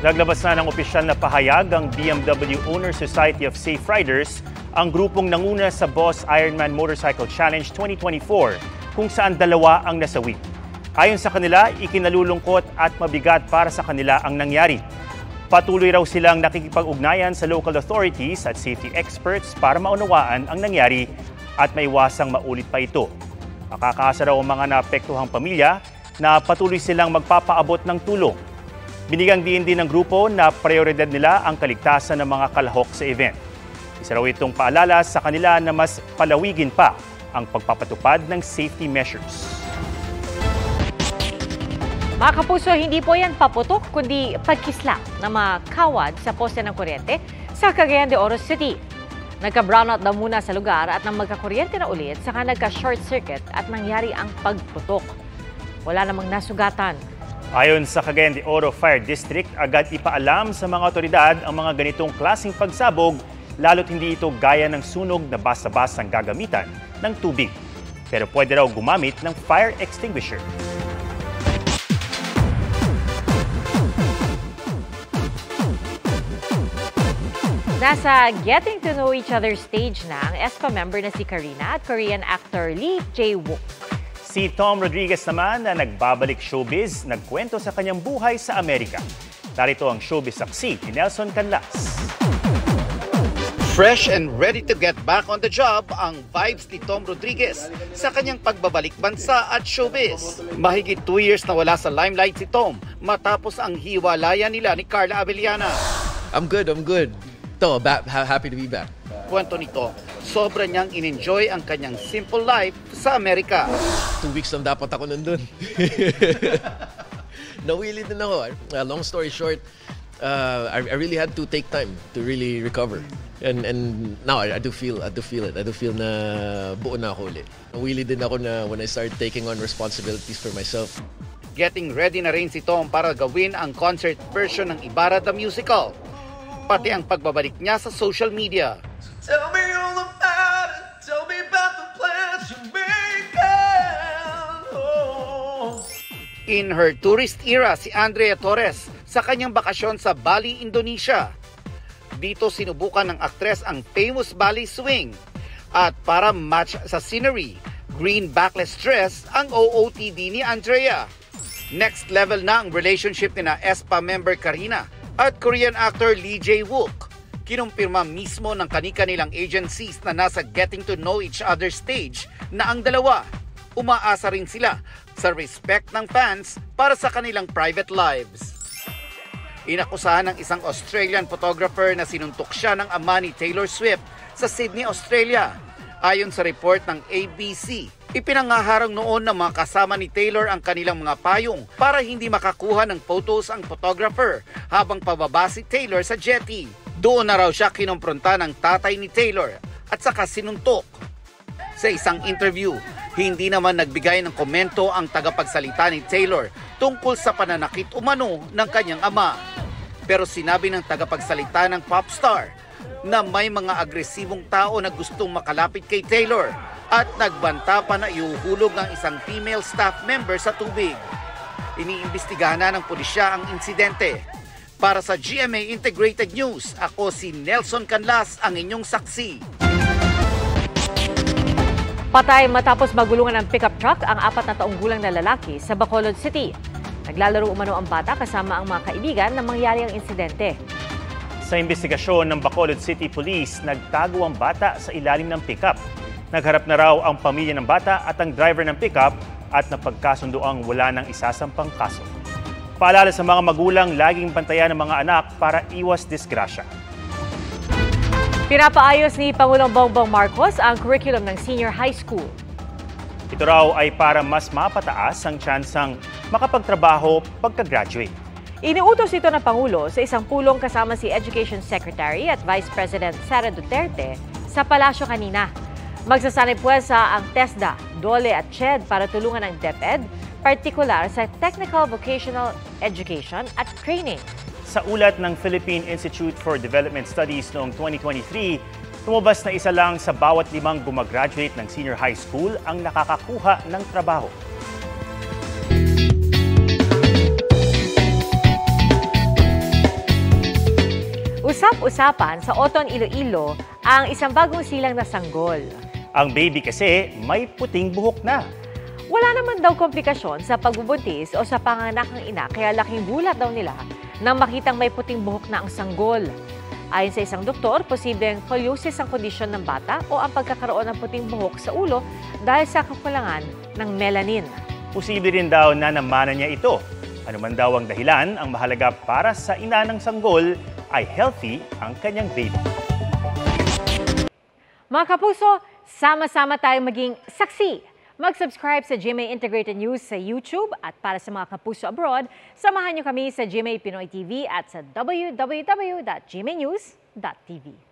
Naglabas na ng opisyal na pahayag ang BMW Owner Society of Safe Riders, ang grupong nanguna sa Boss Ironman Motorcycle Challenge 2024 kung saan dalawa ang nasawi. Ayon sa kanila, ikinalulungkot at mabigat para sa kanila ang nangyari. Patuloy raw silang nakikipag-ugnayan sa local authorities at safety experts para maunawaan ang nangyari at maiwasang maulit pa ito. Makakaasa raw ang mga naapektuhang pamilya na patuloy silang magpapaabot ng tulong. Binigyang diin din ng grupo na prioridad nila ang kaligtasan ng mga kalahok sa event. Isa raw itong paalala sa kanila na mas palawigin pa ang pagpapatupad ng safety measures. Mga kapuso, hindi po yan paputok kundi pagkislap na mga kawad sa poste ng kuryente sa Cagayan de Oro City. Nagka-brownout daw muna sa lugar at nang magkakuryente na ulit saka nagka-short circuit at nangyari ang pagputok. Wala namang nasugatan. Ayon sa Cagayan de Oro Fire District, agad ipaalam sa mga otoridad ang mga ganitong klaseng pagsabog lalo't hindi ito gaya ng sunog na basta-bastang gagamitan ng tubig. Pero pwede raw gumamit ng fire extinguisher. Nasa getting to know each other stage na ang ESPA member na si Karina at Korean actor Lee Jae-wook. Si Tom Rodriguez naman na nagbabalik showbiz, nagkwento sa kanyang buhay sa Amerika. Narito ang showbiz saksi ni Nelson Canlas. Fresh and ready to get back on the job ang vibes ni Tom Rodriguez sa kanyang pagbabalik bansa at showbiz. Mahigit 2 years na wala sa limelight si Tom matapos ang hiwalayan nila ni Carla Abellana. I'm good. To, happy to be back. Kwento nito, sobra niyang in-enjoy ang kanyang simple life sa Amerika. 2 weeks lang dapat ako nandun. Nawili din ako. Long story short, I really had to take time to really recover. And now I do feel it. I do feel na buo na ako ulit. Nawili din ako na when I started taking on responsibilities for myself. Getting ready na rin si Tom para gawin ang concert version ng Ibarra the Musical. Pati ang pagbabalik niya sa social media. Tell me all about it. Tell me about the plans you're making. Oh. In her tourist era, si Andrea Torres sa kanyang bakasyon sa Bali, Indonesia. Dito sinubukan ng aktres ang famous Bali swing. At para match sa scenery, green backless dress ang OOTD ni Andrea. Next level na ang relationship ni na ESPA member Karina at Korean actor Lee Jae-wook. Kinumpirma mismo ng kani-kanilang agencies na nasa getting to know each other stage na ang dalawa. Umaasa rin sila sa respect ng fans para sa kanilang private lives. Inakusahan ng isang Australian photographer na sinuntok siya ng ama ni Taylor Swift sa Sydney, Australia. Ayon sa report ng ABC, ipinangaharang noon ng mga kasama ni Taylor ang kanilang mga payong para hindi makakuha ng photos ang photographer habang pababa si Taylor sa jetty. Doon na raw siya kinompronta ng tatay ni Taylor at saka sinuntok. Sa isang interview, hindi naman nagbigay ng komento ang tagapagsalita ni Taylor tungkol sa pananakit umano ng kanyang ama. Pero sinabi ng tagapagsalita ng popstar na may mga agresibong tao na gustong makalapit kay Taylor at nagbanta pa na ihuhulog ang isang female staff member sa tubig. Iniimbestigahan na ng pulisya ang insidente. Para sa GMA Integrated News, ako si Nelson Canlas, ang inyong saksi. Patay matapos magulungan ng pickup truck ang 4 na taong gulang na lalaki sa Bacolod City. Naglalaro umano ang bata kasama ang mga kaibigan nang mangyari ang insidente. Sa investigasyon ng Bacolod City Police, nagtago ang bata sa ilalim ng pickup. Nagharap na raw ang pamilya ng bata at ang driver ng pickup at napagkasundoang wala nang isasampang kaso. Paalala sa mga magulang, laging bantayan ng mga anak para iwas disgrasya. Pinapaayos ni Pangulong Bongbong Marcos ang curriculum ng senior high school. Ito raw ay para mas mapataas ang tsansang makapagtrabaho pagka-graduate. Iniutos ito ng Pangulo sa isang pulong kasama si Education Secretary at Vice President Sara Duterte sa palasyo kanina. Magsasanay puwersa ang TESDA, DOLE at CHED para tulungan ang DepEd, partikular sa Technical Vocational Education at Training. Sa ulat ng Philippine Institute for Development Studies noong 2023, tumubas na isa lang sa bawat 5 gumagraduate ng senior high school ang nakakakuha ng trabaho. Top usapan sa Oton, Iloilo ang isang bagong silang na sanggol. Ang baby kasi may puting buhok na. Wala naman daw komplikasyon sa pagbubuntis o sa panganak ng ina kaya laking gulat daw nila nang makitang may puting buhok na ang sanggol. Ayon sa isang doktor, posibleng scoliosis ang kondisyon ng bata o ang pagkakaroon ng puting buhok sa ulo dahil sa kakulangan ng melanin. Posible rin daw na namanan niya ito. Ano man daw ang dahilan, ang mahalaga para sa ina ng sanggol ay healthy ang kanyang baby. Mga kapuso, sama-sama tayong maging saksi. Mag-subscribe sa GMA Integrated News sa YouTube at para sa mga kapuso abroad, samahan niyo kami sa GMA Pinoy TV at sa www.gmanews.tv.